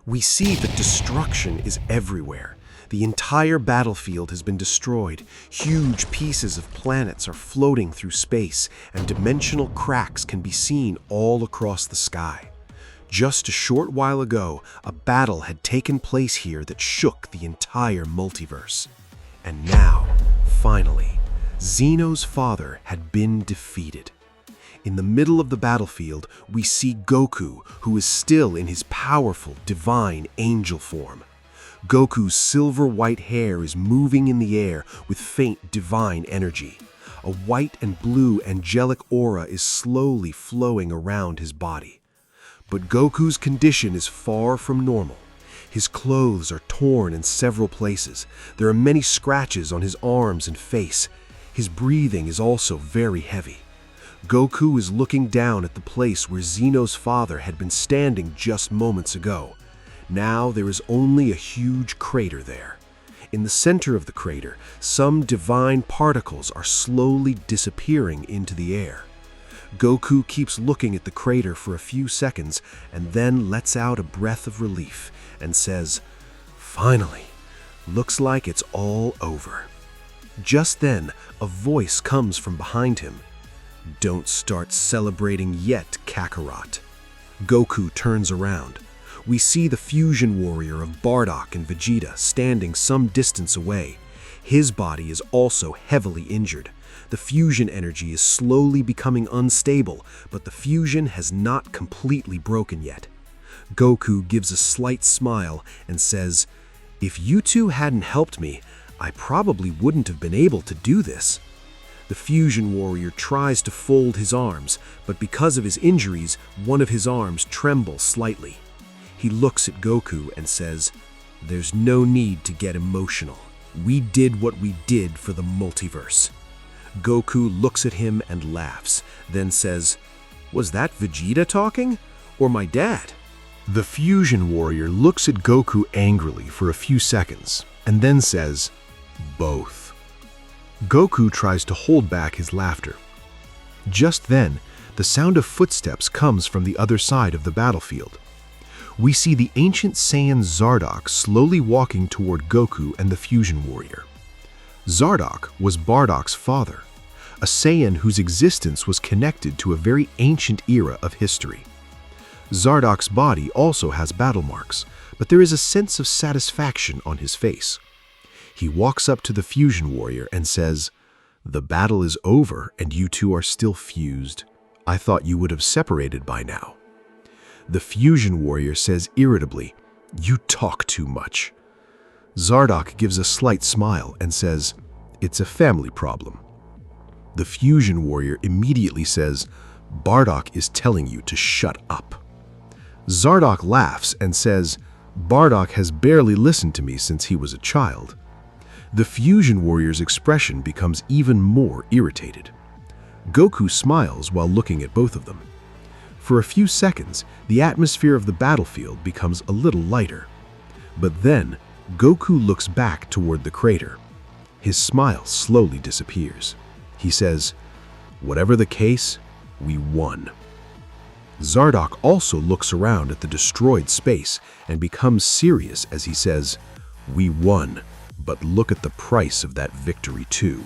We see that destruction is everywhere. The entire battlefield has been destroyed. Huge pieces of planets are floating through space, and dimensional cracks can be seen all across the sky. Just a short while ago, a battle had taken place here that shook the entire multiverse. And now, finally, Zeno's father had been defeated. In the middle of the battlefield, we see Goku, who is still in his powerful, divine angel form. Goku's silver-white hair is moving in the air with faint divine energy. A white and blue angelic aura is slowly flowing around his body. But Goku's condition is far from normal. His clothes are torn in several places. There are many scratches on his arms and face. His breathing is also very heavy. Goku is looking down at the place where Zeno's father had been standing just moments ago. Now there is only a huge crater there. In the center of the crater, some divine particles are slowly disappearing into the air. Goku keeps looking at the crater for a few seconds and then lets out a breath of relief and says, "Finally, looks like it's all over." Just then, a voice comes from behind him. "Don't start celebrating yet, Kakarot." Goku turns around. We see the fusion warrior of Bardock and Vegeta standing some distance away. His body is also heavily injured. The fusion energy is slowly becoming unstable, but the fusion has not completely broken yet. Goku gives a slight smile and says, "If you two hadn't helped me, I probably wouldn't have been able to do this." The fusion warrior tries to fold his arms, but because of his injuries, one of his arms trembles slightly. He looks at Goku and says, "There's no need to get emotional. We did what we did for the multiverse." Goku looks at him and laughs, then says, "Was that Vegeta talking? Or my dad?" The fusion warrior looks at Goku angrily for a few seconds, and then says, "Both." Goku tries to hold back his laughter. Just then, the sound of footsteps comes from the other side of the battlefield. We see the ancient Saiyan Zardock slowly walking toward Goku and the fusion warrior. Zardock was Bardock's father, a Saiyan whose existence was connected to a very ancient era of history. Zardock's body also has battle marks, but there is a sense of satisfaction on his face. He walks up to the fusion warrior and says, "The battle is over and you two are still fused. I thought you would have separated by now." The fusion warrior says irritably, "You talk too much." Zardock gives a slight smile and says, "It's a family problem." The fusion warrior immediately says, "Bardock is telling you to shut up." Zardock laughs and says, "Bardock has barely listened to me since he was a child." The fusion warrior's expression becomes even more irritated. Goku smiles while looking at both of them. For a few seconds, the atmosphere of the battlefield becomes a little lighter. But then, Goku looks back toward the crater. His smile slowly disappears. He says, "Whatever the case, we won." Zardock also looks around at the destroyed space and becomes serious as he says, "We won, but look at the price of that victory too."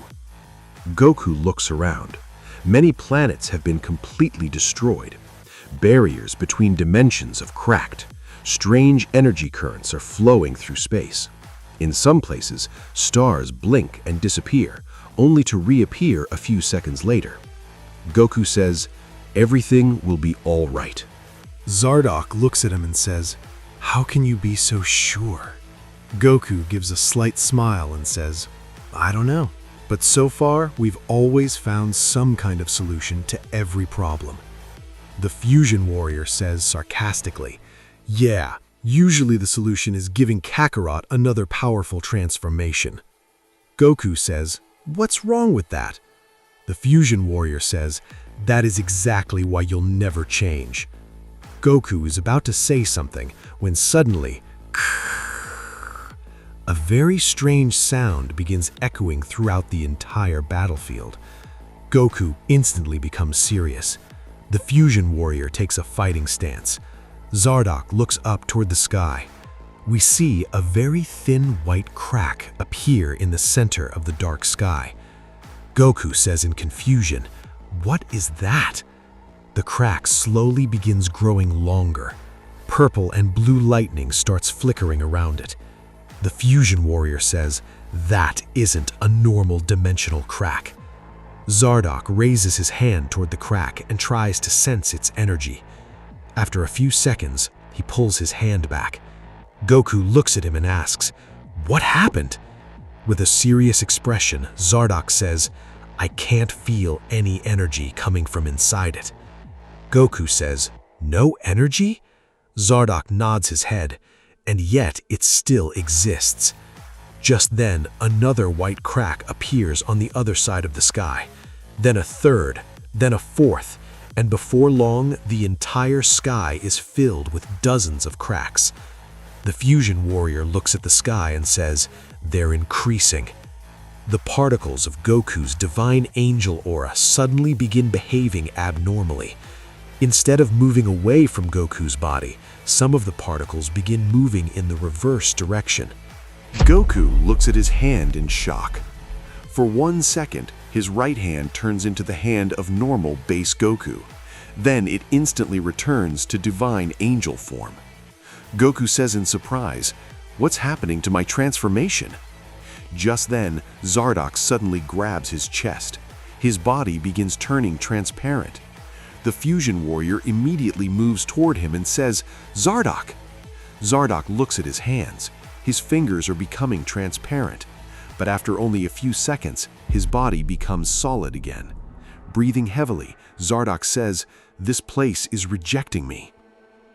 Goku looks around. Many planets have been completely destroyed. Barriers between dimensions have cracked. Strange energy currents are flowing through space. In some places, stars blink and disappear, only to reappear a few seconds later. Goku says, "Everything will be all right." Zardock looks at him and says, "How can you be so sure?" Goku gives a slight smile and says, "I don't know, but so far we've always found some kind of solution to every problem." The fusion warrior says sarcastically, "Yeah, usually the solution is giving Kakarot another powerful transformation." Goku says, "What's wrong with that?" The fusion warrior says, "That is exactly why you'll never change." Goku is about to say something when suddenly, a very strange sound begins echoing throughout the entire battlefield. Goku instantly becomes serious. The fusion warrior takes a fighting stance. Zardoc looks up toward the sky. We see a very thin white crack appear in the center of the dark sky. Goku says in confusion, "What is that?" The crack slowly begins growing longer. Purple and blue lightning starts flickering around it. The Fusion Warrior says, "That isn't a normal dimensional crack." Zardoc raises his hand toward the crack and tries to sense its energy. After a few seconds, he pulls his hand back. Goku looks at him and asks, "What happened?" With a serious expression, Zardoc says, "I can't feel any energy coming from inside it." Goku says, "No energy?" Zardoc nods his head, and yet it still exists. Just then, another white crack appears on the other side of the sky. Then a third, then a fourth, and before long, the entire sky is filled with dozens of cracks. The Fusion Warrior looks at the sky and says, "They're increasing." The particles of Goku's divine angel aura suddenly begin behaving abnormally. Instead of moving away from Goku's body, some of the particles begin moving in the reverse direction. Goku looks at his hand in shock. For 1 second, his right hand turns into the hand of normal base Goku. Then it instantly returns to divine angel form. Goku says in surprise, "What's happening to my transformation?" Just then, Zardoc suddenly grabs his chest. His body begins turning transparent. The Fusion Warrior immediately moves toward him and says, "Zardoc!" Zardoc looks at his hands. His fingers are becoming transparent. But after only a few seconds, his body becomes solid again. Breathing heavily, Zardoc says, "This place is rejecting me."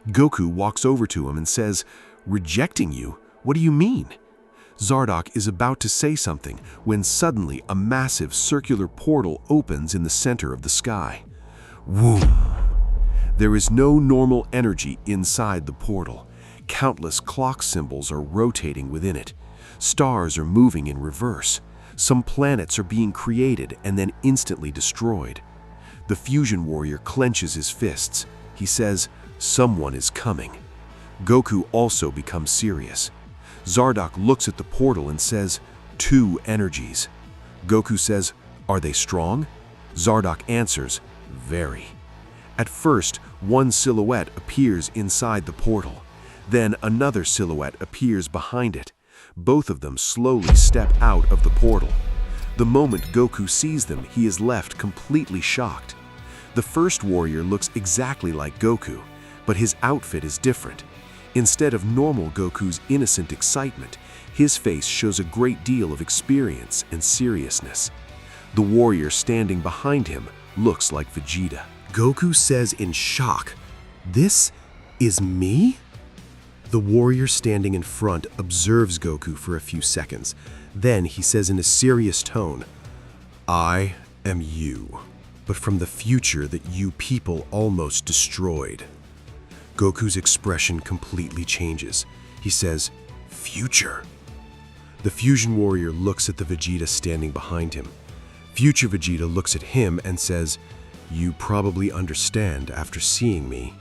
Goku walks over to him and says, "Rejecting you? What do you mean?" Zardoc is about to say something when suddenly a massive circular portal opens in the center of the sky. Whoom! There is no normal energy inside the portal. Countless clock symbols are rotating within it. Stars are moving in reverse. Some planets are being created and then instantly destroyed. The Fusion Warrior clenches his fists. He says, "Someone is coming." Goku also becomes serious. Zardoc looks at the portal and says, "Two energies." Goku says, "Are they strong?" Zardoc answers, "Very." At first, one silhouette appears inside the portal. Then another silhouette appears behind it. Both of them slowly step out of the portal. The moment Goku sees them, he is left completely shocked. The first warrior looks exactly like Goku, but his outfit is different. Instead of normal Goku's innocent excitement, his face shows a great deal of experience and seriousness. The warrior standing behind him looks like Vegeta. Goku says in shock, "This is me?" The warrior standing in front observes Goku for a few seconds. Then he says in a serious tone, "I am you, but from the future that you people almost destroyed." Goku's expression completely changes. He says, "Future?" The Fusion Warrior looks at the Vegeta standing behind him. Future Vegeta looks at him and says, "You probably understand after seeing me."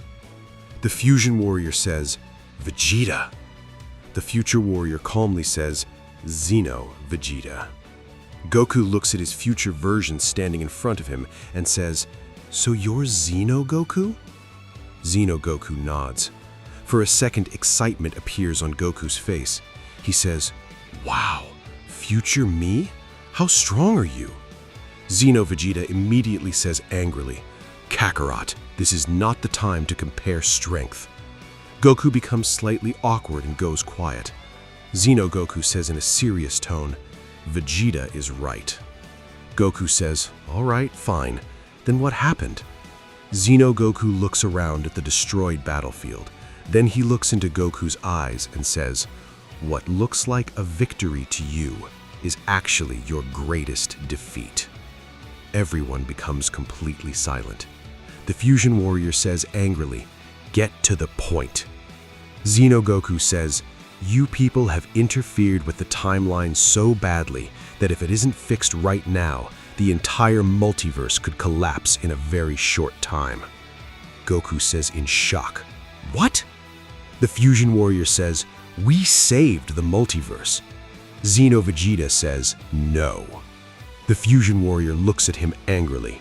The Fusion Warrior says, "Vegeta." The Future Warrior calmly says, "Xeno Vegeta." Goku looks at his future version standing in front of him and says, "So you're Xeno Goku?" Xeno Goku nods. For a second, excitement appears on Goku's face. He says, "Wow, future me? How strong are you?" Xeno Vegeta immediately says angrily, "Kakarot, this is not the time to compare strength." Goku becomes slightly awkward and goes quiet. Xeno Goku says in a serious tone, "Vegeta is right." Goku says, "All right, fine. Then what happened?" Xeno Goku looks around at the destroyed battlefield. Then he looks into Goku's eyes and says, "What looks like a victory to you is actually your greatest defeat." Everyone becomes completely silent. The Fusion Warrior says angrily, "Get to the point." Xeno Goku says, "You people have interfered with the timeline so badly that if it isn't fixed right now, the entire multiverse could collapse in a very short time." Goku says in shock, What? The Fusion Warrior says, "We saved the multiverse." Xeno Vegeta says, "No." The Fusion Warrior looks at him angrily.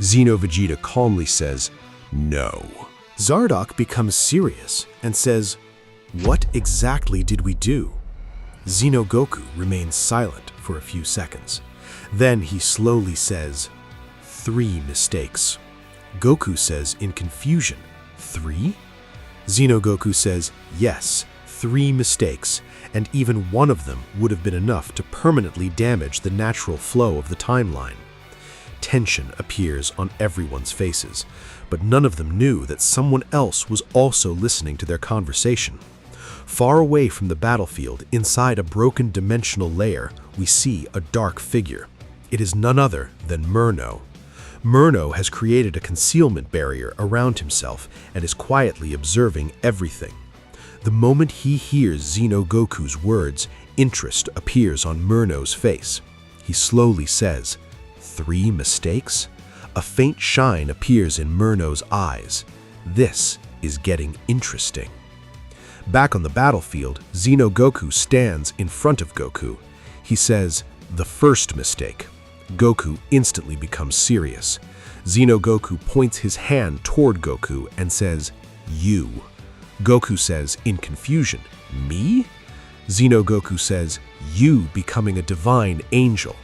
Xeno Vegeta calmly says, "No." Zardock becomes serious and says, "What exactly did we do?" Xeno Goku remains silent for a few seconds. Then he slowly says, "3 mistakes." Goku says in confusion, "3?" Xeno Goku says, "Yes, 3 mistakes, and even one of them would have been enough to permanently damage the natural flow of the timeline." Tension appears on everyone's faces, but none of them knew that someone else was also listening to their conversation. Far away from the battlefield, inside a broken dimensional layer, we see a dark figure. It is none other than Murno. Murno has created a concealment barrier around himself and is quietly observing everything. The moment he hears Xeno Goku's words, interest appears on Murno's face. He slowly says, "3 mistakes?" A faint shine appears in Murno's eyes. This is getting interesting. Back on the battlefield, Xeno Goku stands in front of Goku. He says, "The first mistake." Goku instantly becomes serious. Xeno Goku points his hand toward Goku and says, "You." Goku says in confusion, "Me?" Xeno Goku says, "You becoming a divine angel."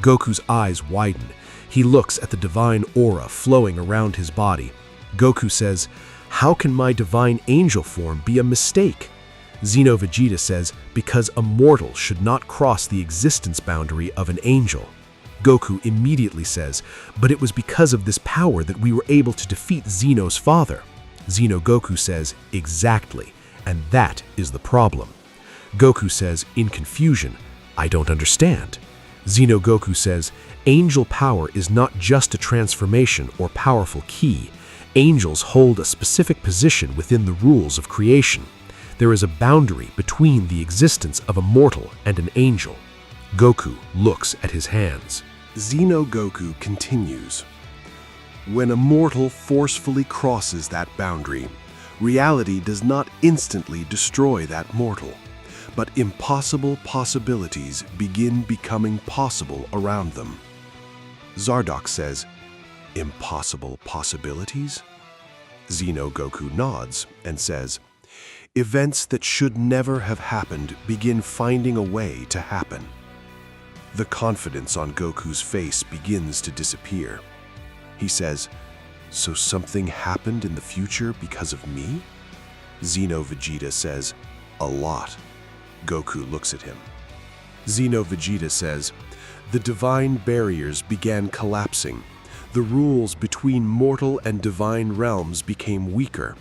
Goku's eyes widen. He looks at the divine aura flowing around his body. Goku says, "How can my divine angel form be a mistake?" Xeno Vegeta says, "Because a mortal should not cross the existence boundary of an angel." Goku immediately says, "But it was because of this power that we were able to defeat Xeno's father." Xeno Goku says, "Exactly, and that is the problem." Goku says, in confusion, "I don't understand." Xeno Goku says, "Angel power is not just a transformation or powerful key. Angels hold a specific position within the rules of creation. There is a boundary between the existence of a mortal and an angel." Goku looks at his hands. Xeno Goku continues, "When a mortal forcefully crosses that boundary, reality does not instantly destroy that mortal, but impossible possibilities begin becoming possible around them." Zardock says, "Impossible possibilities?" Xeno Goku nods and says, "Events that should never have happened begin finding a way to happen." The confidence on Goku's face begins to disappear. He says, "So something happened in the future because of me?" Xeno Vegeta says, "A lot." Goku looks at him. Xeno Vegeta says, "The divine barriers began collapsing. The rules between mortal and divine realms became weaker.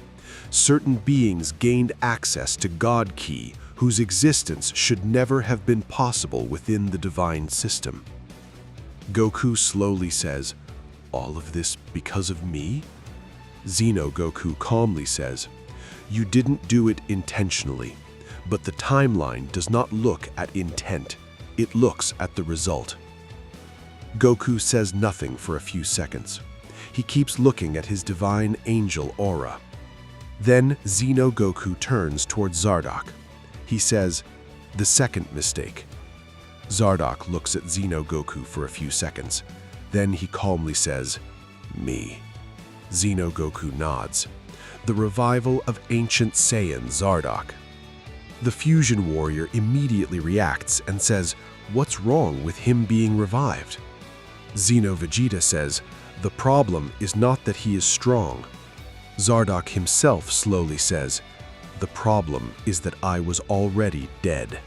Certain beings gained access to God Ki, whose existence should never have been possible within the divine system." Goku slowly says, "All of this because of me?" Xeno Goku calmly says, "You didn't do it intentionally, but the timeline does not look at intent, it looks at the result." Goku says nothing for a few seconds. He keeps looking at his divine angel aura. Then Xeno Goku turns towards Zardock. He says, "The second mistake." Zardock looks at Xeno Goku for a few seconds. Then he calmly says, "Me." Xeno Goku nods. "The revival of ancient Saiyan Zardock." The Fusion Warrior immediately reacts and says, "What's wrong with him being revived?" Xeno Vegeta says, "The problem is not that he is strong." Zardock himself slowly says, "The problem is that I was already dead."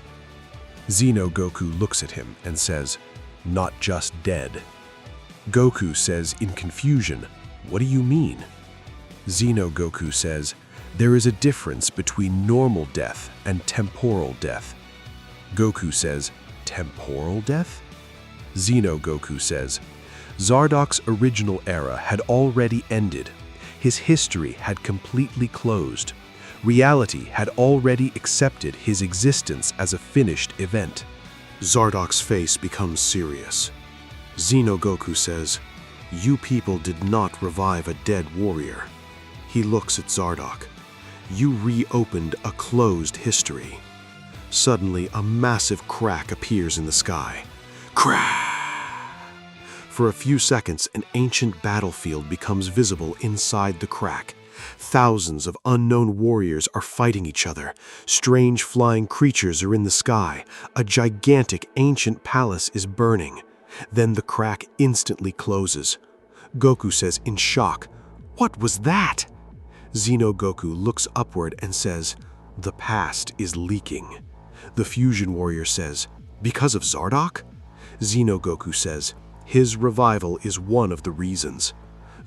Xeno Goku looks at him and says, "Not just dead." Goku says in confusion, "What do you mean?" Xeno Goku says, "There is a difference between normal death and temporal death." Goku says, "Temporal death?" Xeno Goku says, "Zardock's original era had already ended. His history had completely closed. Reality had already accepted his existence as a finished event." Zardock's face becomes serious. Xeno Goku says, "You people did not revive a dead warrior." He looks at Zardock. You reopened a closed history. Suddenly, a massive crack appears in the sky. Crack! For a few seconds, an ancient battlefield becomes visible inside the crack. Thousands of unknown warriors are fighting each other. Strange flying creatures are in the sky. A gigantic ancient palace is burning. Then the crack instantly closes. Goku says in shock, "What was that?" Goku looks upward and says, "The past is leaking." The fusion warrior says, "Because of Zardoc?" Goku says, "His revival is one of the reasons."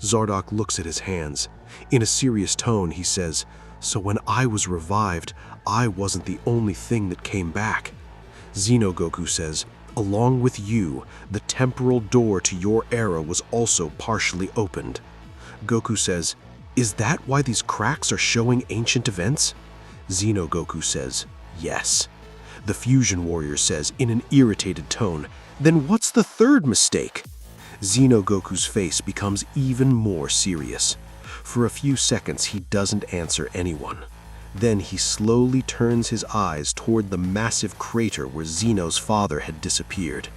Zardoc looks at his hands. In a serious tone, he says, "So when I was revived, I wasn't the only thing that came back." Goku says, "Along with you, the temporal door to your era was also partially opened." Goku says, "Is that why these cracks are showing ancient events?" Goku says, "Yes." The fusion warrior says in an irritated tone, "Then what's the third mistake?" Goku's face becomes even more serious. For a few seconds, he doesn't answer anyone. Then he slowly turns his eyes toward the massive crater where Zeno's father had disappeared.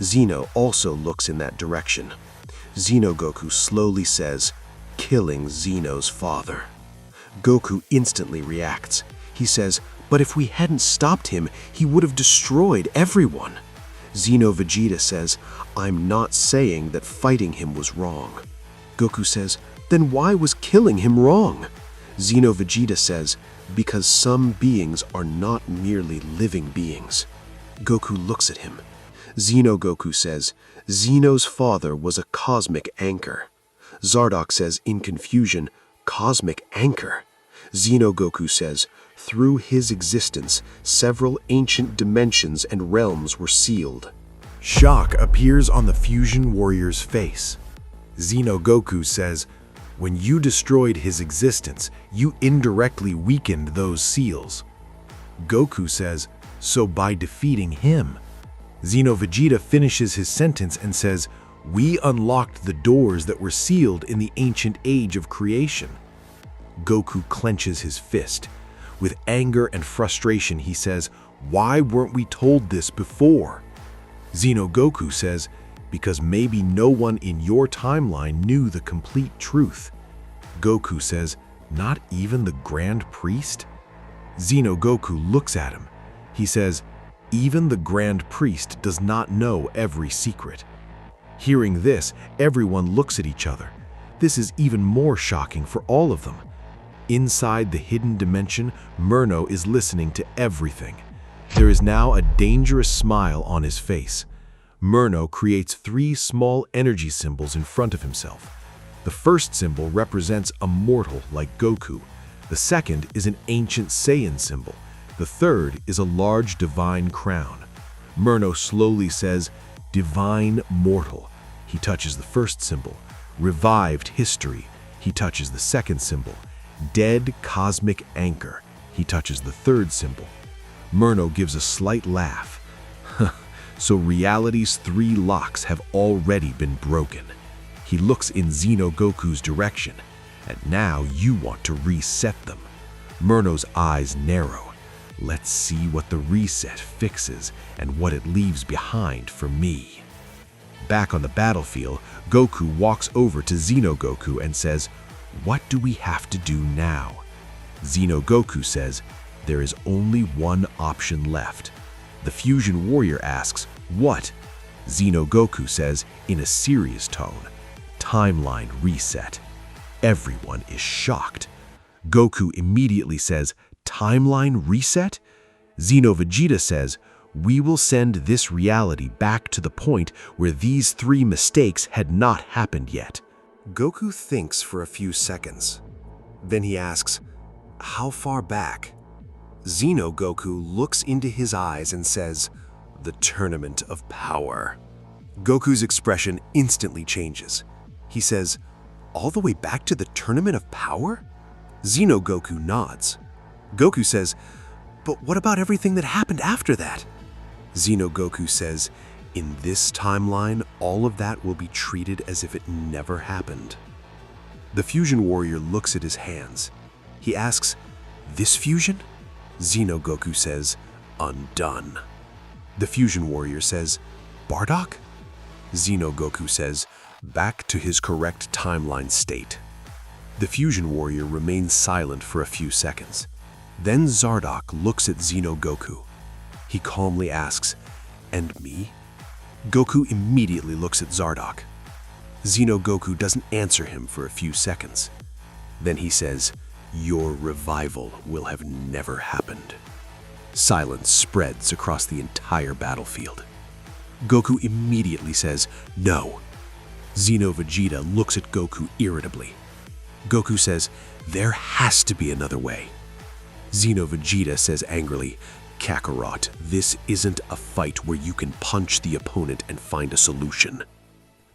Zeno also looks in that direction. Goku slowly says, "Killing Zeno's father." Goku instantly reacts. He says, "But if we hadn't stopped him, he would have destroyed everyone." Vegeta says, "I'm not saying that fighting him was wrong." Goku says, "Then why was killing him wrong?" Vegeta says, "Because some beings are not merely living beings." Goku looks at him. Goku says, "Zeno's father was a cosmic anchor." Zardoc says in confusion, "Cosmic anchor?" Goku says, "Through his existence, several ancient dimensions and realms were sealed." Shock appears on the fusion warrior's face. Goku says, "When you destroyed his existence, you indirectly weakened those seals." Goku says, "So by defeating him." Vegeta finishes his sentence and says, "We unlocked the doors that were sealed in the ancient age of creation." Goku clenches his fist. With anger and frustration, he says, "Why weren't we told this before?" Goku says, "Because maybe no one in your timeline knew the complete truth." Goku says, "Not even the Grand Priest?" Goku looks at him. He says, "Even the Grand Priest does not know every secret." Hearing this, everyone looks at each other. This is even more shocking for all of them. Inside the hidden dimension, Murno is listening to everything. There is now a dangerous smile on his face. Murno creates 3 small energy symbols in front of himself. The first symbol represents a mortal like Goku. The second is an ancient Saiyan symbol. The third is a large divine crown. Murno slowly says, "Divine mortal." He touches the first symbol. "Revived history." He touches the second symbol. "Dead cosmic anchor." He touches the third symbol. Murno gives a slight laugh. So reality's 3 locks have already been broken. He looks in Goku's direction, and now you want to reset them. Murno's eyes narrow. Let's see what the reset fixes and what it leaves behind for me. Back on the battlefield, Goku walks over to Goku and says, "What do we have to do now?" Goku says, "There is only one option left." The fusion warrior asks, "What?" Goku says in a serious tone, "Timeline reset." Everyone is shocked. Goku immediately says, "Timeline reset?" Vegeta says, "We will send this reality back to the point where these 3 mistakes had not happened yet." Goku thinks for a few seconds. Then he asks, "How far back?" Goku looks into his eyes and says, "The Tournament of Power." Goku's expression instantly changes. He says, "All the way back to the Tournament of Power?" Goku nods. Goku says, "But what about everything that happened after that?" Goku says, "In this timeline, all of that will be treated as if it never happened." The fusion warrior looks at his hands. He asks, This fusion? Goku says, undone. The Fusion Warrior says, Bardock? Goku says, back to his correct timeline state. The Fusion Warrior remains silent for a few seconds. Then Zardock looks at Goku. He calmly asks, and me? Goku immediately looks at Zardock. Goku doesn't answer him for a few seconds. Then he says, your revival will have never happened. Silence spreads across the entire battlefield. Goku immediately says, no. Vegeta looks at Goku irritably. Goku says, there has to be another way. Vegeta says angrily, Kakarot, this isn't a fight where you can punch the opponent and find a solution.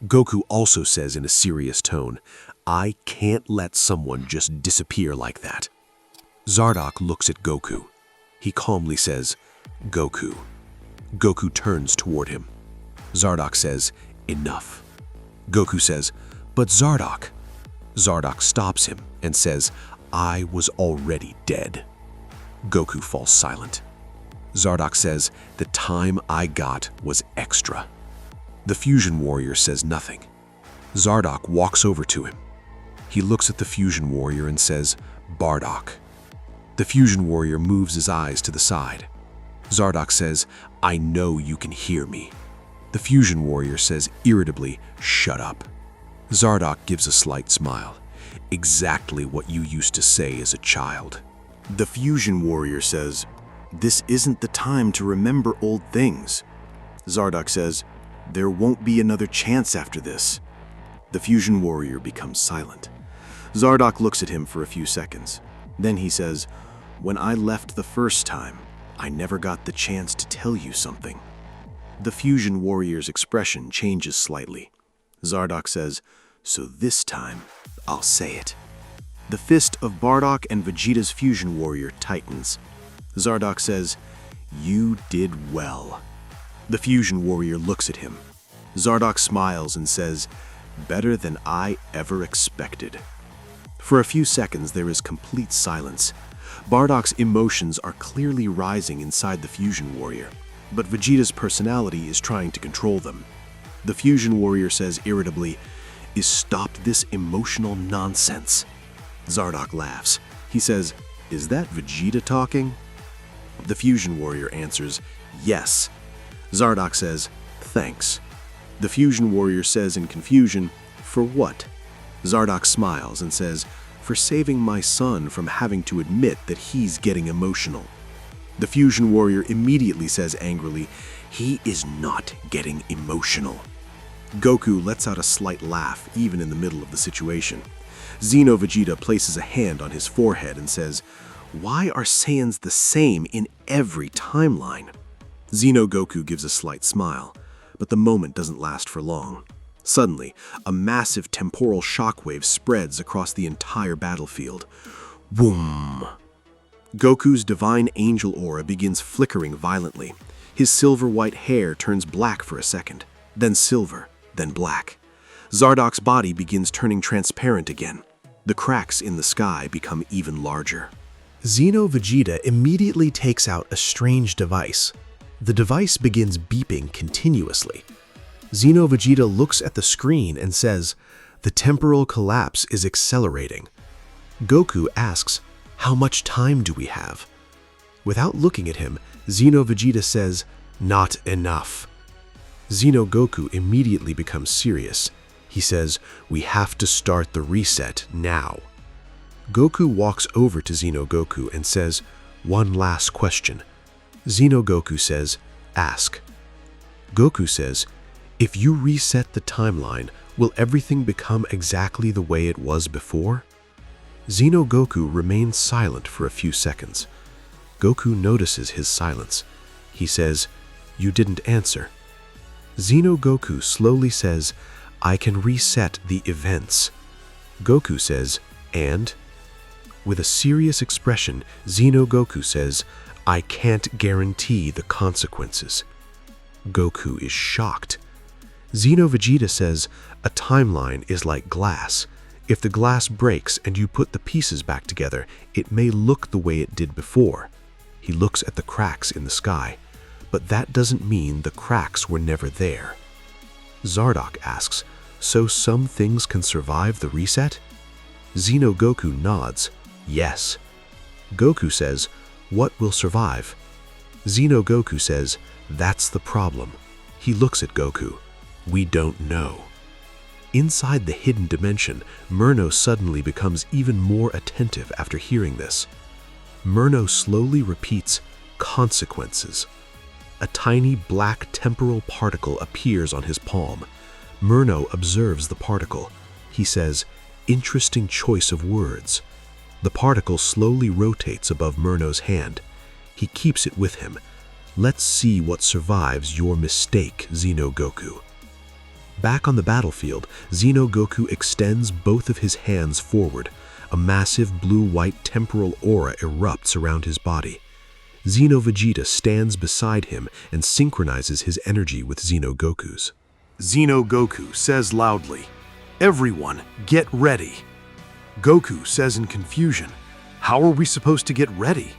Goku also says in a serious tone, I can't let someone just disappear like that. Zardock looks at Goku. He calmly says, Goku. Goku turns toward him. Zardock says, enough. Goku says, but Zardock. Zardock stops him and says, I was already dead. Goku falls silent. Zardock says, the time I got was extra. The Fusion Warrior says nothing. Zardock walks over to him. He looks at the Fusion Warrior and says, Bardock. The Fusion Warrior moves his eyes to the side. Zardock says, I know you can hear me. The Fusion Warrior says irritably, shut up. Zardock gives a slight smile. Exactly what you used to say as a child. The Fusion Warrior says, this isn't the time to remember old things. Zardock says, there won't be another chance after this. The Fusion Warrior becomes silent. Zardock looks at him for a few seconds. Then he says, when I left the first time, I never got the chance to tell you something. The Fusion Warrior's expression changes slightly. Zardock says, so this time, I'll say it. The fist of Bardock and Vegeta's Fusion Warrior tightens. Zardock says, you did well. The Fusion Warrior looks at him. Zardock smiles and says, better than I ever expected. For a few seconds, there is complete silence. Bardock's emotions are clearly rising inside the Fusion Warrior, but Vegeta's personality is trying to control them. The Fusion Warrior says irritably, stop this emotional nonsense. Zardock laughs. He says, is that Vegeta talking? The Fusion Warrior answers, yes. Zardock says, thanks. The Fusion Warrior says in confusion, for what? Zardock smiles and says, for saving my son from having to admit that he's getting emotional. The Fusion Warrior immediately says angrily, he is not getting emotional. Goku lets out a slight laugh even in the middle of the situation. Vegeta places a hand on his forehead and says, why are Saiyans the same in every timeline? Goku gives a slight smile, but the moment doesn't last for long. Suddenly, a massive temporal shockwave spreads across the entire battlefield. Boom! Goku's divine angel aura begins flickering violently. His silver-white hair turns black for a second, then silver, then black. Zardock's body begins turning transparent again. The cracks in the sky become even larger. Vegeta immediately takes out a strange device. The device begins beeping continuously. Vegeta looks at the screen and says, the temporal collapse is accelerating. Goku asks, how much time do we have? Without looking at him, Vegeta says, not enough. Goku immediately becomes serious. He says, we have to start the reset now. Goku walks over to Goku and says, one last question. Goku says, ask. Goku says, if you reset the timeline, will everything become exactly the way it was before? Goku remains silent for a few seconds. Goku notices his silence. He says, you didn't answer. Goku slowly says, I can reset the events. Goku says, and? With a serious expression, Goku says, I can't guarantee the consequences. Goku is shocked. Vegeta says, a timeline is like glass. If the glass breaks and you put the pieces back together, it may look the way it did before. He looks at the cracks in the sky, but that doesn't mean the cracks were never there. Zardoc asks, so some things can survive the reset? Xeno Goku nods, yes. Goku says, what will survive? Xeno Goku says, that's the problem. He looks at Goku. We don't know. Inside the hidden dimension, Murno suddenly becomes even more attentive after hearing this. Murno slowly repeats, consequences. A tiny black temporal particle appears on his palm. Murno observes the particle. He says, interesting choice of words. The particle slowly rotates above Murno's hand. He keeps it with him. Let's see what survives your mistake, Xeno Goku. Back on the battlefield, Xeno Goku extends both of his hands forward. A massive blue-white temporal aura erupts around his body. Xeno Vegeta stands beside him and synchronizes his energy with Xeno Goku's. Xeno Goku says loudly, everyone, get ready. Goku says in confusion, how are we supposed to get ready?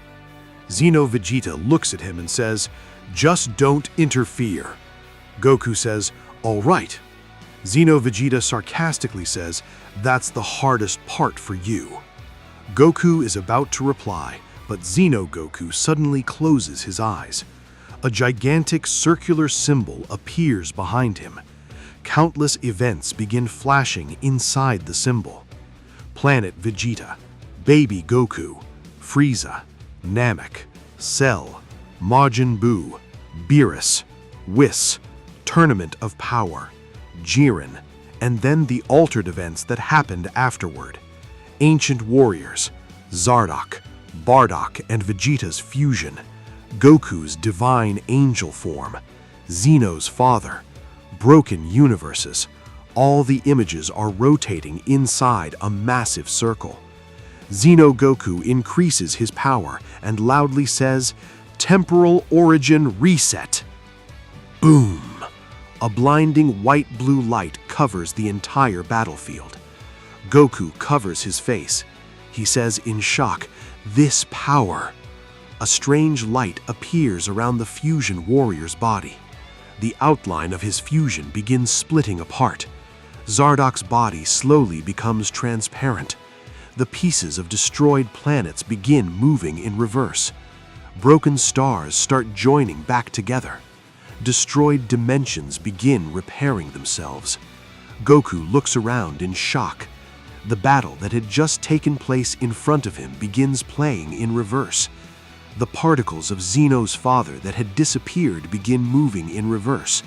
Xeno Vegeta looks at him and says, just don't interfere. Goku says, all right. Xeno Vegeta sarcastically says, that's the hardest part for you. Goku is about to reply, but Xeno Goku suddenly closes his eyes. A gigantic circular symbol appears behind him. Countless events begin flashing inside the symbol. Planet Vegeta, Baby Goku, Frieza, Namek, Cell, Majin Buu, Beerus, Whis, Tournament of Power, Jiren, and then the altered events that happened afterward. Ancient Warriors, Zardoc, Bardock and Vegeta's fusion, Goku's divine angel form, Xeno's father, broken universes. All the images are rotating inside a massive circle. Xeno Goku increases his power and loudly says, temporal origin reset. Boom! A blinding white-blue light covers the entire battlefield. Goku covers his face. He says in shock, this power. A strange light appears around the fusion warrior's body. The outline of his fusion begins splitting apart. Zardoc's body slowly becomes transparent. The pieces of destroyed planets begin moving in reverse. Broken stars start joining back together. Destroyed dimensions begin repairing themselves. Goku looks around in shock. The battle that had just taken place in front of him begins playing in reverse. The particles of Xeno's father that had disappeared begin moving in reverse.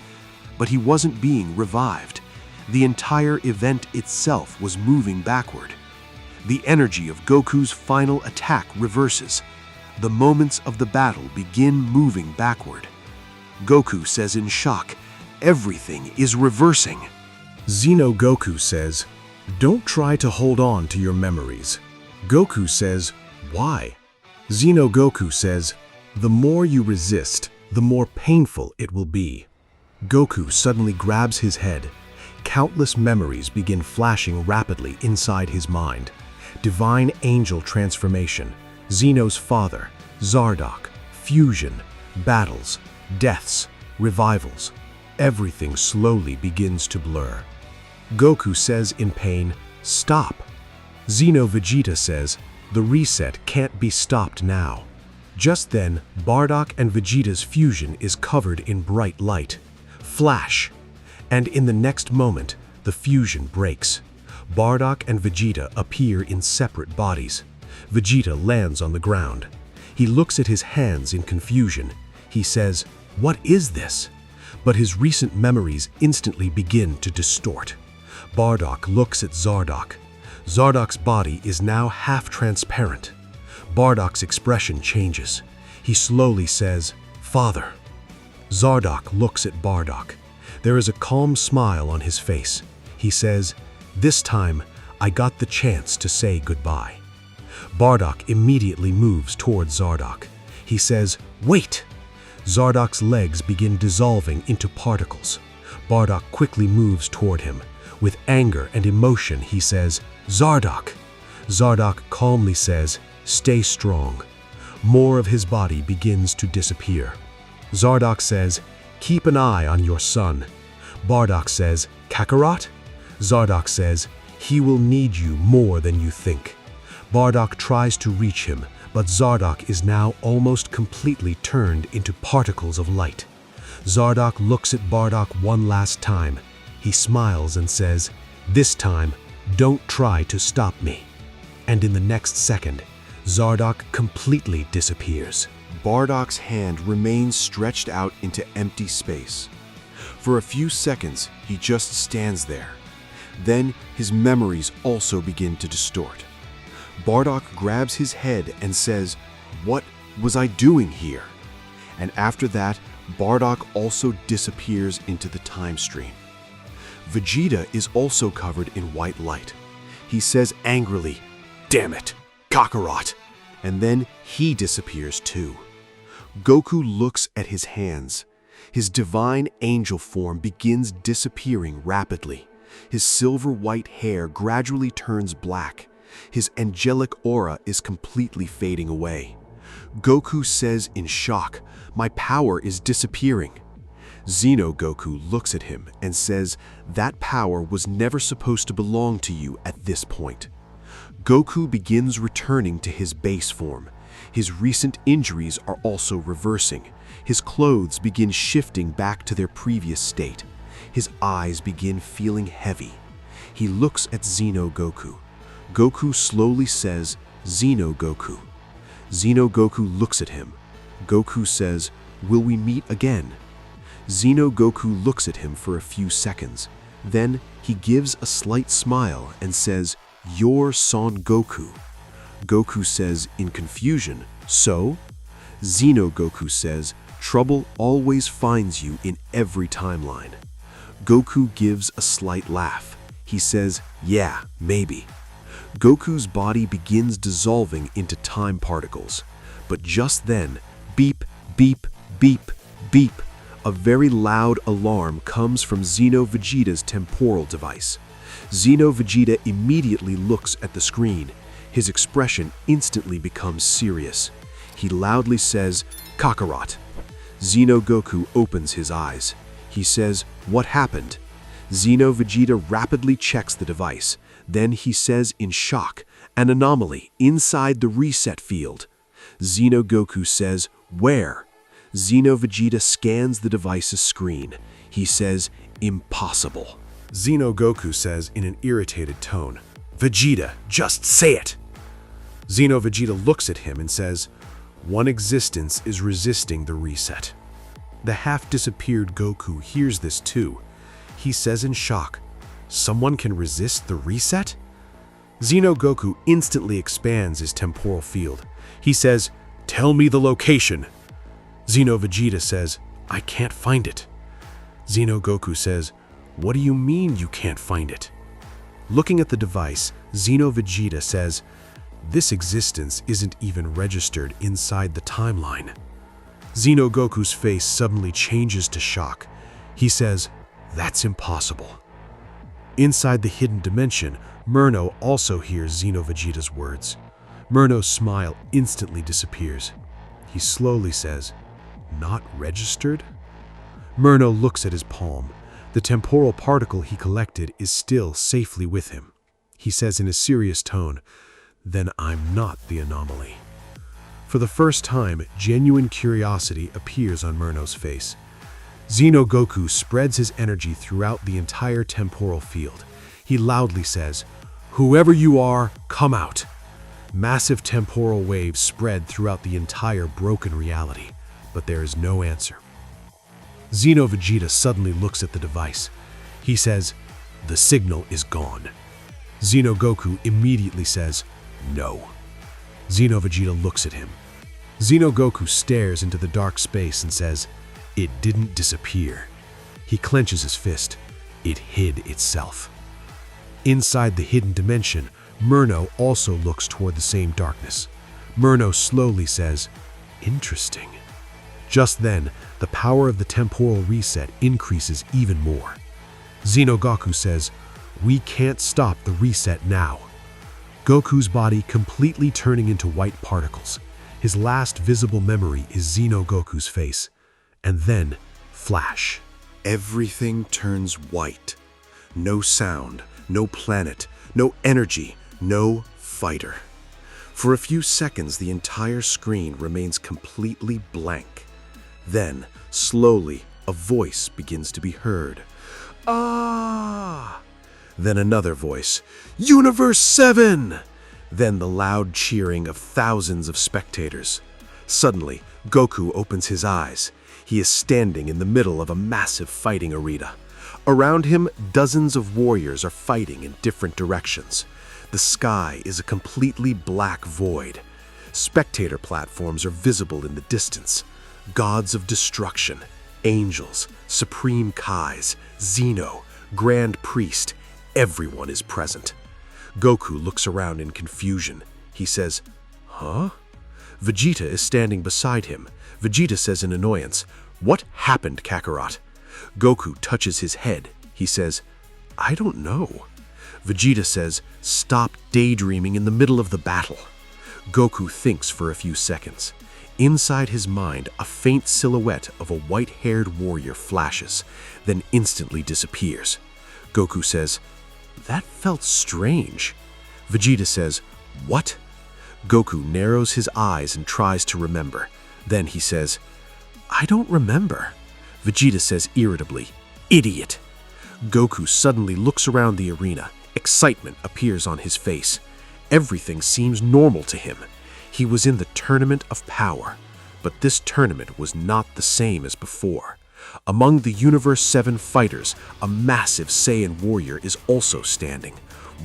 But he wasn't being revived. The entire event itself was moving backward. The energy of Goku's final attack reverses. The moments of the battle begin moving backward. Goku says in shock, everything is reversing. Xeno Goku says, don't try to hold on to your memories. Goku says, why? Xeno Goku says, the more you resist, the more painful it will be. Goku suddenly grabs his head. Countless memories begin flashing rapidly inside his mind. Divine angel transformation, Xeno's father, Zardoc, fusion, battles, deaths, revivals. Everything slowly begins to blur. Goku says in pain, stop. Xeno Vegeta says, the reset can't be stopped now. Just then, Bardock and Vegeta's fusion is covered in bright light. Flash! And in the next moment, the fusion breaks. Bardock and Vegeta appear in separate bodies. Vegeta lands on the ground. He looks at his hands in confusion. He says, what is this? But his recent memories instantly begin to distort. Bardock looks at Zardoc. Zardoc's body is now half transparent. Bardock's expression changes. He slowly says, Father. Zardoc looks at Bardock. There is a calm smile on his face. He says, this time, I got the chance to say goodbye. Bardock immediately moves toward Zardoc. He says, wait! Zardoc's legs begin dissolving into particles. Bardock quickly moves toward him. With anger and emotion, he says, "Zardoc." Zardoc calmly says, "Stay strong." More of his body begins to disappear. Zardoc says, "Keep an eye on your son." Bardock says, "Kakarot?" Zardoc says, "He will need you more than you think." Bardock tries to reach him, but Zardoc is now almost completely turned into particles of light. Zardoc looks at Bardock one last time. He smiles and says, "This time, don't try to stop me." And in the next second, Zardoc completely disappears. Bardock's hand remains stretched out into empty space. For a few seconds, he just stands there. Then his memories also begin to distort. Bardock grabs his head and says, "What was I doing here?" And after that, Bardock also disappears into the time stream. Vegeta is also covered in white light. He says angrily, "Damn it, Kakarot!" And then he disappears too. Goku looks at his hands. His divine angel form begins disappearing rapidly. His silver-white hair gradually turns black. His angelic aura is completely fading away. Goku says in shock, "My power is disappearing." Xeno Goku looks at him and says, "That power was never supposed to belong to you at this point." Goku begins returning to his base form. His recent injuries are also reversing. His clothes begin shifting back to their previous state. His eyes begin feeling heavy. He looks at Xeno Goku. Goku slowly says, "Xeno Goku." Xeno Goku looks at him. Goku says, "Will we meet again?" Xeno Goku looks at him for a few seconds. Then he gives a slight smile and says, "You're Son Goku." Goku says in confusion, "So?" Xeno Goku says, "Trouble always finds you in every timeline." Goku gives a slight laugh. He says, "Yeah, maybe." Goku's body begins dissolving into time particles. But just then, beep, beep, beep, beep, a very loud alarm comes from Xeno Vegeta's temporal device. Xeno Vegeta immediately looks at the screen. His expression instantly becomes serious. He loudly says, "Kakarot." Xeno Goku opens his eyes. He says, "What happened?" Xeno Vegeta rapidly checks the device. Then he says in shock, "An anomaly inside the reset field." Xeno Goku says, "Where?" Xeno Vegeta scans the device's screen. He says, "Impossible." Xeno Goku says in an irritated tone, "Vegeta, just say it!" Xeno Vegeta looks at him and says, "One existence is resisting the reset." The half-disappeared Goku hears this too. He says in shock, "Someone can resist the reset?" Xeno Goku instantly expands his temporal field. He says, "Tell me the location." Xeno Vegeta says, "I can't find it." Xeno Goku says, "What do you mean you can't find it?" Looking at the device, Xeno Vegeta says, "This existence isn't even registered inside the timeline." Xeno Goku's face suddenly changes to shock. He says, "That's impossible." Inside the hidden dimension, Murno also hears Xeno Vegeta's words. Murno's smile instantly disappears. He slowly says, "Not registered?" Murno looks at his palm. The temporal particle he collected is still safely with him. He says in a serious tone, "Then I'm not the anomaly." For the first time, genuine curiosity appears on Murno's face. Xeno Goku spreads his energy throughout the entire temporal field. He loudly says, "Whoever you are, come out." Massive temporal waves spread throughout the entire broken reality, but there is no answer. Xeno Vegeta suddenly looks at the device. He says, "The signal is gone." Xeno Goku immediately says, "No." Xeno Vegeta looks at him. Xeno Goku stares into the dark space and says, "It didn't disappear." He clenches his fist. It hid itself. Inside the hidden dimension, Murno also looks toward the same darkness. Murno slowly says, "Interesting." Just then, the power of the temporal reset increases even more. Xeno Goku says, "We can't stop the reset now. Goku's body completely turning into white particles. His last visible memory is Xeno Goku's face. And then, flash. Everything turns white. No sound, no planet, no energy, no fighter. For a few seconds, the entire screen remains completely blank. Then, slowly, a voice begins to be heard. Ah! Then another voice. Universe 7! Then the loud cheering of thousands of spectators. Suddenly, Goku opens his eyes. He is standing in the middle of a massive fighting arena. Around him, dozens of warriors are fighting in different directions. The sky is a completely black void. Spectator platforms are visible in the distance. Gods of destruction, angels, supreme Kais, Xeno, Grand Priest, everyone is present. Goku looks around in confusion. He says, "Huh?" Vegeta is standing beside him. Vegeta says in annoyance, "What happened, Kakarot?" Goku touches his head. He says, "I don't know." Vegeta says, "Stop daydreaming in the middle of the battle." Goku thinks for a few seconds. Inside his mind, a faint silhouette of a white-haired warrior flashes, then instantly disappears. Goku says, "That felt strange." Vegeta says, "What?" Goku narrows his eyes and tries to remember. Then he says, "I don't remember." Vegeta says irritably, "Idiot." Goku suddenly looks around the arena. Excitement appears on his face. Everything seems normal to him. He was in the Tournament of Power, but this tournament was not the same as before. Among the Universe 7 fighters, a massive Saiyan warrior is also standing.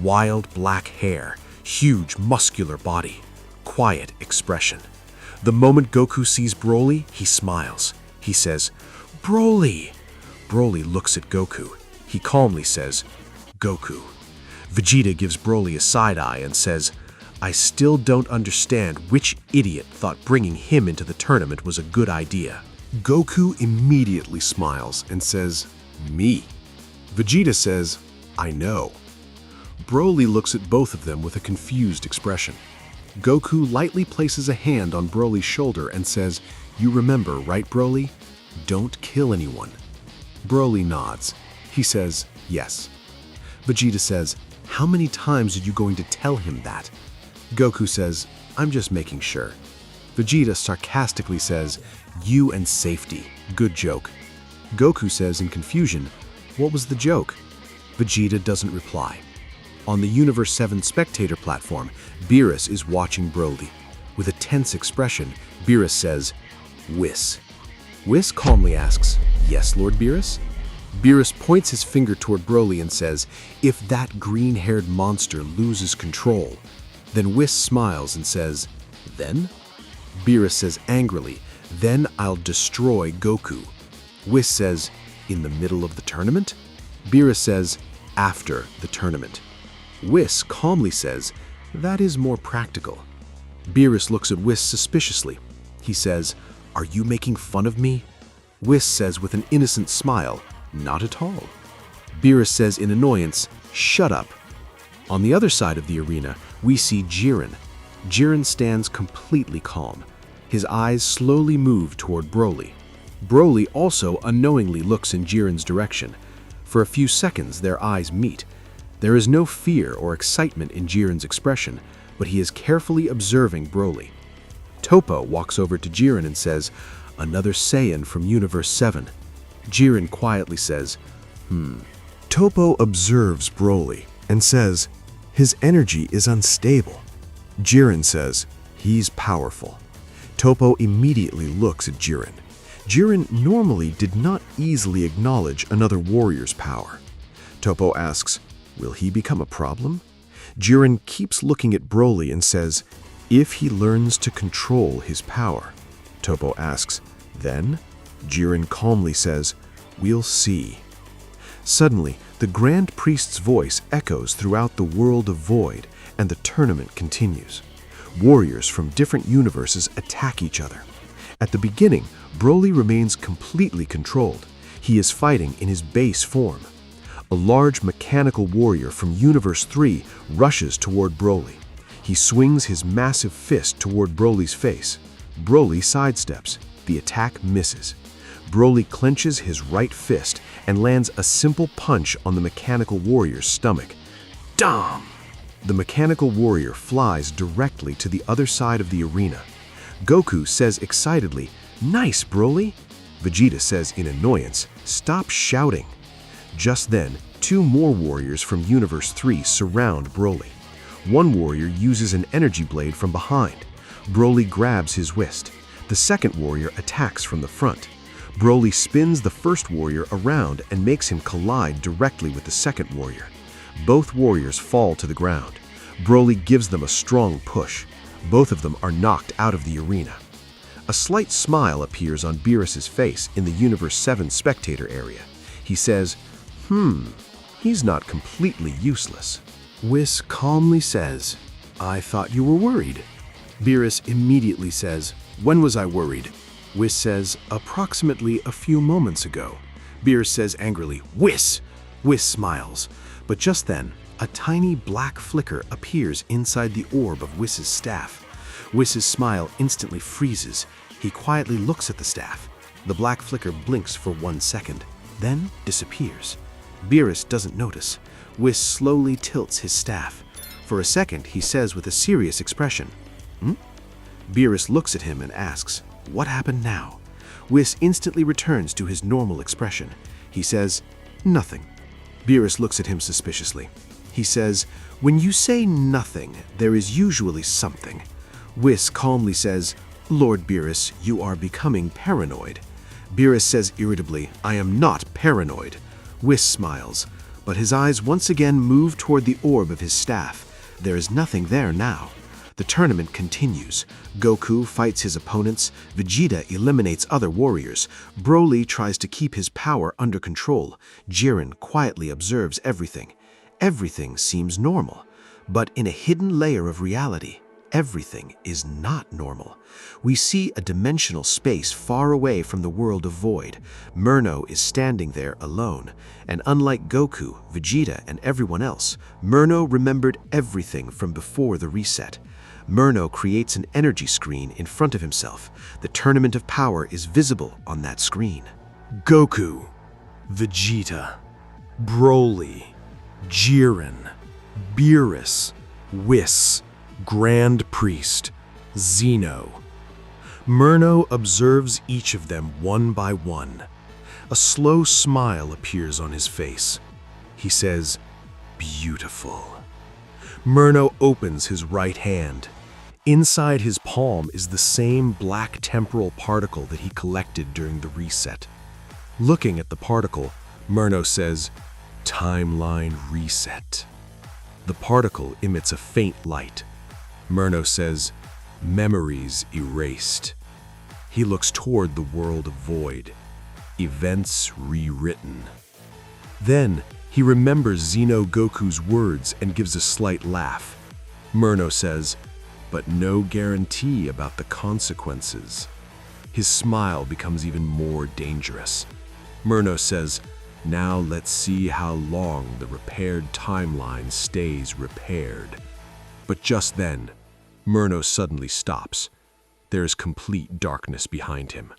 Wild black hair, huge muscular body, quiet expression. The moment Goku sees Broly, he smiles. He says, "Broly!" Broly looks at Goku. He calmly says, "Goku." Vegeta gives Broly a side eye and says, "I still don't understand which idiot thought bringing him into the tournament was a good idea." Goku immediately smiles and says, "Me." Vegeta says, "I know." Broly looks at both of them with a confused expression. Goku lightly places a hand on Broly's shoulder and says, "You remember, right, Broly? Don't kill anyone." Broly nods. He says, "Yes." Vegeta says, "How many times are you going to tell him that?" Goku says, "I'm just making sure." Vegeta sarcastically says, "You and safety. Good joke." Goku says in confusion, "What was the joke?" Vegeta doesn't reply. On the Universe 7 spectator platform, Beerus is watching Broly. With a tense expression, Beerus says, "Whis." Whis calmly asks, "Yes, Lord Beerus?" Beerus points his finger toward Broly and says, "If that green-haired monster loses control." Then Whis smiles and says, "Then?" Beerus says angrily, "Then I'll destroy Goku." Whis says, "In the middle of the tournament?" Beerus says, "After the tournament." Whis calmly says, "That is more practical." Beerus looks at Whis suspiciously. He says, "Are you making fun of me?" Whis says with an innocent smile, "Not at all." Beerus says in annoyance, "Shut up." On the other side of the arena, we see Jiren. Jiren stands completely calm. His eyes slowly move toward Broly. Broly also unknowingly looks in Jiren's direction. For a few seconds, their eyes meet. There is no fear or excitement in Jiren's expression, but he is carefully observing Broly. Toppo walks over to Jiren and says, "Another Saiyan from Universe 7. Jiren quietly says, Toppo observes Broly and says, "His energy is unstable." Jiren says, "He's powerful." Toppo immediately looks at Jiren. Jiren normally did not easily acknowledge another warrior's power. Toppo asks, "Will he become a problem?" Jiren keeps looking at Broly and says, "If he learns to control his power." Toppo asks, "Then?" Jiren calmly says, "We'll see." Suddenly, the Grand Priest's voice echoes throughout the world of Void, and the tournament continues. Warriors from different universes attack each other. At the beginning, Broly remains completely controlled. He is fighting in his base form. A large mechanical warrior from Universe 3 rushes toward Broly. He swings his massive fist toward Broly's face. Broly sidesteps. The attack misses. Broly clenches his right fist and lands a simple punch on the mechanical warrior's stomach. Dam! The mechanical warrior flies directly to the other side of the arena. Goku says excitedly, "Nice, Broly!" Vegeta says in annoyance, "Stop shouting." Just then, two more warriors from Universe 3 surround Broly. One warrior uses an energy blade from behind. Broly grabs his wrist. The second warrior attacks from the front. Broly spins the first warrior around and makes him collide directly with the second warrior. Both warriors fall to the ground. Broly gives them a strong push. Both of them are knocked out of the arena. A slight smile appears on Beerus's face in the Universe 7 spectator area. He says, he's not completely useless." Whis calmly says, "I thought you were worried." Beerus immediately says, "When was I worried?" Whis says, "Approximately a few moments ago." Beerus says angrily, "Whis!" Whis smiles. But just then, a tiny black flicker appears inside the orb of Whis's staff. Whis's smile instantly freezes. He quietly looks at the staff. The black flicker blinks for 1 second, then disappears. Beerus doesn't notice. Whis slowly tilts his staff. For a second, he says with a serious expression, Beerus looks at him and asks, "What happened now?" Whis instantly returns to his normal expression. He says, "Nothing." Beerus looks at him suspiciously. He says, "When you say nothing, there is usually something." Whis calmly says, "Lord Beerus, you are becoming paranoid." Beerus says irritably, "I am not paranoid." Whis smiles, but his eyes once again move toward the orb of his staff. There is nothing there now. The tournament continues. Goku fights his opponents. Vegeta eliminates other warriors. Broly tries to keep his power under control. Jiren quietly observes everything. Everything seems normal, but in a hidden layer of reality, everything is not normal. We see a dimensional space far away from the world of Void. Murno is standing there alone, and unlike Goku, Vegeta, and everyone else, Murno remembered everything from before the reset. Murno creates an energy screen in front of himself. The tournament of power is visible on that screen. Goku, Vegeta, Broly, Jiren, Beerus, Whis, Grand Priest, Zeno. Murno observes each of them one by one. A slow smile appears on his face. He says, "Beautiful." Murno opens his right hand. Inside his palm is the same black temporal particle that he collected during the reset. Looking at the particle, Murno says, "Timeline reset." The particle emits a faint light. Murno says, "Memories erased." He looks toward the world of Void. Events rewritten. Then he remembers Zeno Goku's words and gives a slight laugh. Murno says, "But no guarantee about the consequences." His smile becomes even more dangerous. Murno says, "Now let's see how long the repaired timeline stays repaired." But just then, Murno suddenly stops. There is complete darkness behind him.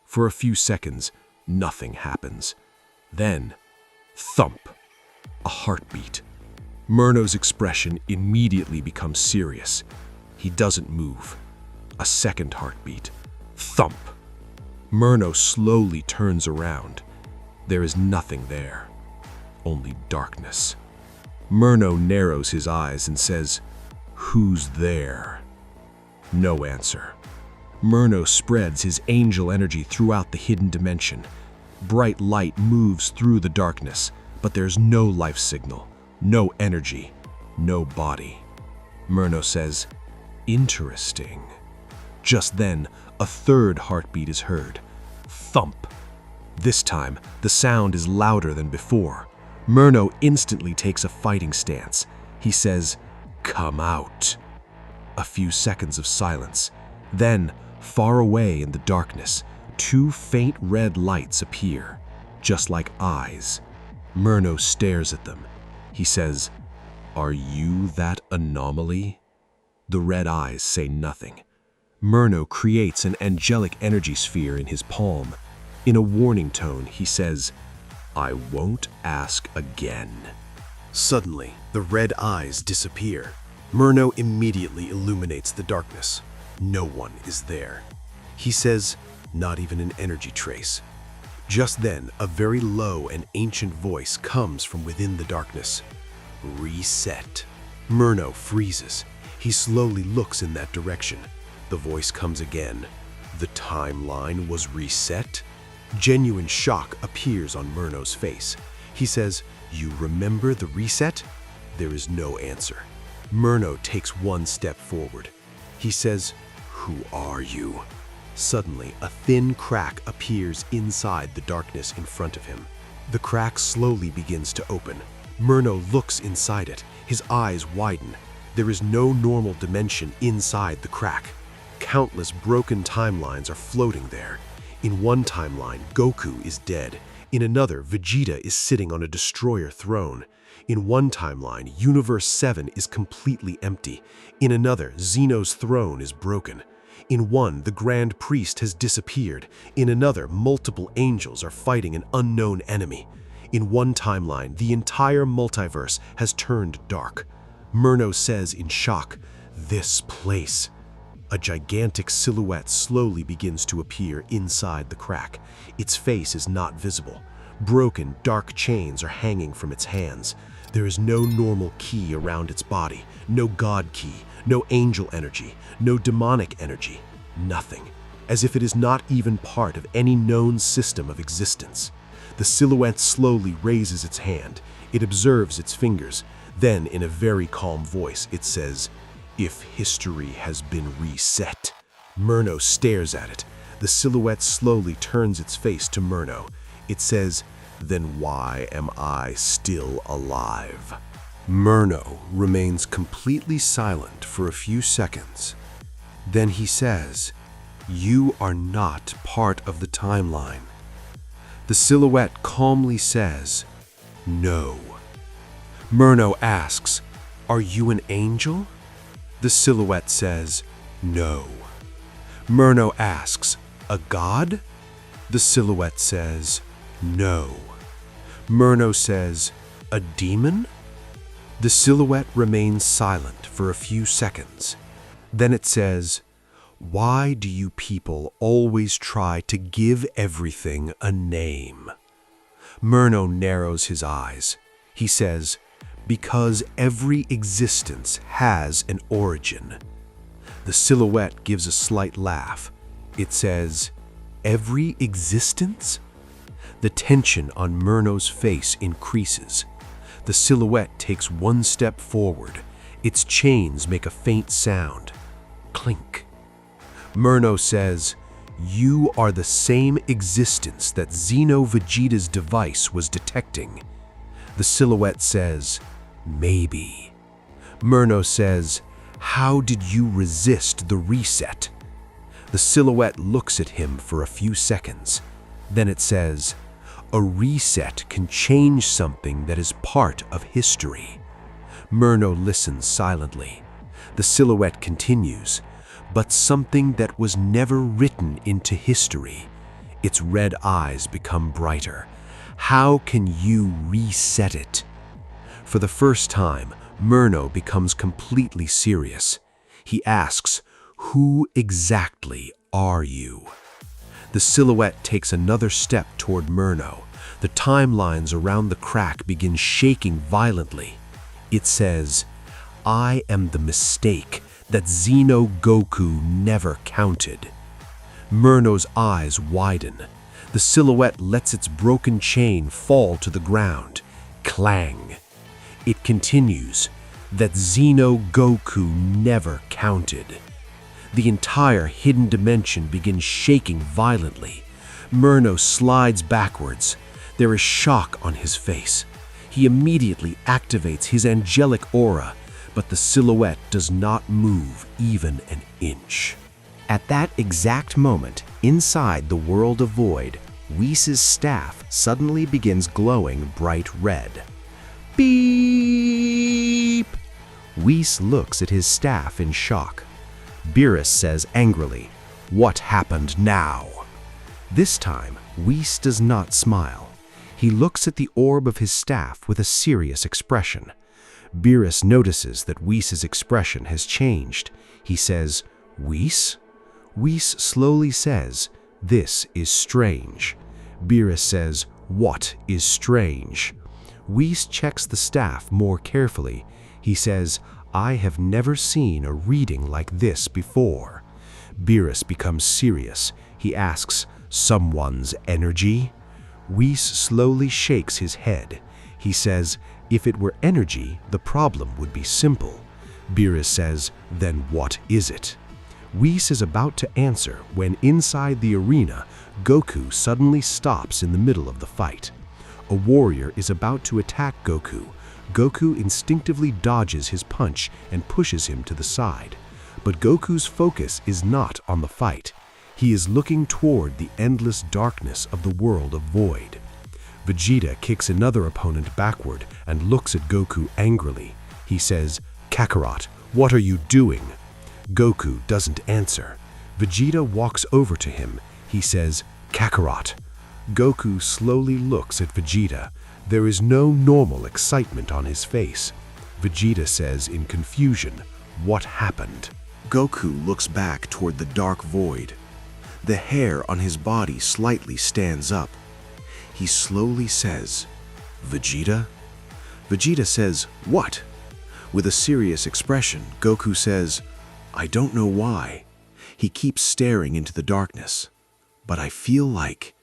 For a few seconds, nothing happens. Then, thump, a heartbeat. Murno's expression immediately becomes serious. He doesn't move. A second heartbeat. Thump. Murno slowly turns around. There is nothing there. Only darkness. Murno narrows his eyes and says, "Who's there?" No answer. Murno spreads his angel energy throughout the hidden dimension. Bright light moves through the darkness, but there's no life signal, no energy, no body. Murno says, "Interesting." Just then, a third heartbeat is heard. Thump. This time, the sound is louder than before. Murno instantly takes a fighting stance. He says, "Come out." A few seconds of silence. Then, far away in the darkness, two faint red lights appear, just like eyes. Murno stares at them. He says, "Are you that anomaly?" The red eyes say nothing. Murno creates an angelic energy sphere in his palm. In a warning tone, he says, "I won't ask again." Suddenly, the red eyes disappear. Murno immediately illuminates the darkness. No one is there. He says, "Not even an energy trace." Just then, a very low and ancient voice comes from within the darkness. "Reset." Murno freezes. He slowly looks in that direction. The voice comes again. The timeline was reset? Genuine shock appears on Murno's face. He says, "You remember the reset?" There is no answer. Murno takes one step forward. He says, "Who are you?" Suddenly, a thin crack appears inside the darkness in front of him. The crack slowly begins to open. Murno looks inside it. His eyes widen. There is no normal dimension inside the crack. Countless broken timelines are floating there. In one timeline, Goku is dead. In another, Vegeta is sitting on a destroyer throne. In one timeline, Universe 7 is completely empty. In another, Zeno's throne is broken. In one, the Grand Priest has disappeared. In another, multiple angels are fighting an unknown enemy. In one timeline, the entire multiverse has turned dark. Murno says in shock, "This place." A gigantic silhouette slowly begins to appear inside the crack. Its face is not visible. Broken, dark chains are hanging from its hands. There is no normal key around its body, no god key, no angel energy, no demonic energy, nothing, as if it is not even part of any known system of existence. The silhouette slowly raises its hand. It observes its fingers. Then, in a very calm voice, it says, "If history has been reset." Murno stares at it. The silhouette slowly turns its face to Murno. It says, "Then why am I still alive?" Murno remains completely silent for a few seconds. Then he says, "You are not part of the timeline." The silhouette calmly says, "No." Murno asks, "Are you an angel?" The silhouette says, "No." Murno asks, "A god?" The silhouette says, "No." Murno says, "A demon?" The silhouette remains silent for a few seconds. Then it says, "Why do you people always try to give everything a name?" Murno narrows his eyes. He says, "Because every existence has an origin." The silhouette gives a slight laugh. It says, "Every existence?" The tension on Murno's face increases. The silhouette takes one step forward. Its chains make a faint sound. Clink. Murno says, "You are the same existence that Xeno Vegeta's device was detecting." The silhouette says, "Maybe." Murno says, "How did you resist the reset?" The silhouette looks at him for a few seconds. Then it says, "A reset can change something that is part of history." Murno listens silently. The silhouette continues, "But something that was never written into history." Its red eyes become brighter. "How can you reset it?" For the first time, Murno becomes completely serious. He asks, "Who exactly are you?" The silhouette takes another step toward Murno. The timelines around the crack begin shaking violently. It says, "I am the mistake that Xeno Goku never counted." Murno's eyes widen. The silhouette lets its broken chain fall to the ground. Clang. It continues, "That Xeno Goku never counted." The entire hidden dimension begins shaking violently. Murno slides backwards. There is shock on his face. He immediately activates his angelic aura, but the silhouette does not move even an inch. At that exact moment, inside the world of Void, Whis' staff suddenly begins glowing bright red. Beep! Whis looks at his staff in shock. Beerus says angrily, "What happened now?" This time, Whis does not smile. He looks at the orb of his staff with a serious expression. Beerus notices that Whis' expression has changed. He says, "Whis?" Whis slowly says, "This is strange." Beerus says, "What is strange?" Whis checks the staff more carefully. He says, "I have never seen a reading like this before." Beerus becomes serious. He asks, "Someone's energy?" Whis slowly shakes his head. He says, "If it were energy, the problem would be simple." Beerus says, "Then what is it?" Whis is about to answer when inside the arena, Goku suddenly stops in the middle of the fight. A warrior is about to attack Goku. Goku instinctively dodges his punch and pushes him to the side. But Goku's focus is not on the fight. He is looking toward the endless darkness of the world of void. Vegeta kicks another opponent backward and looks at Goku angrily. He says, "Kakarot, what are you doing?" Goku doesn't answer. Vegeta walks over to him. He says, "Kakarot." Goku slowly looks at Vegeta. There is no normal excitement on his face. Vegeta says in confusion, "What happened?" Goku looks back toward the dark void. The hair on his body slightly stands up. He slowly says, "Vegeta?" Vegeta says, "What?" With a serious expression, Goku says, "I don't know why." He keeps staring into the darkness. "But I feel like..."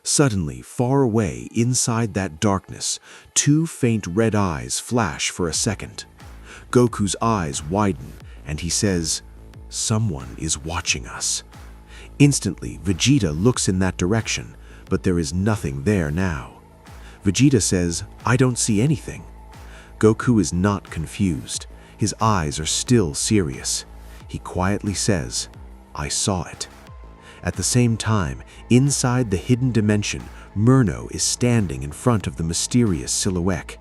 Suddenly, far away inside that darkness, two faint red eyes flash for a second. Goku's eyes widen, and he says, "Someone is watching us." Instantly, Vegeta looks in that direction, but there is nothing there now. Vegeta says, "I don't see anything." Goku is not confused. His eyes are still serious. He quietly says, "I saw it." At the same time, inside the hidden dimension, Murno is standing in front of the mysterious silhouette.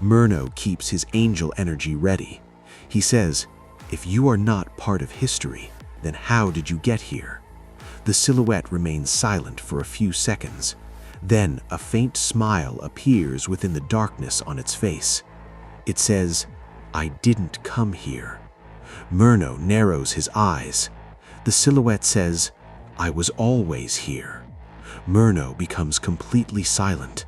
Murno keeps his angel energy ready. He says, "If you are not part of history, then how did you get here?" The silhouette remains silent for a few seconds. Then a faint smile appears within the darkness on its face. It says, "I didn't come here." Murno narrows his eyes. The silhouette says, "I was always here." Murno becomes completely silent.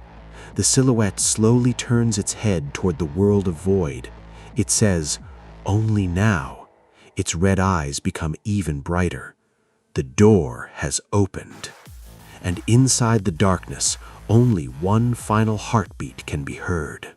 The silhouette slowly turns its head toward the world of void. It says, "Only now." Its red eyes become even brighter. The door has opened. And inside the darkness, only one final heartbeat can be heard.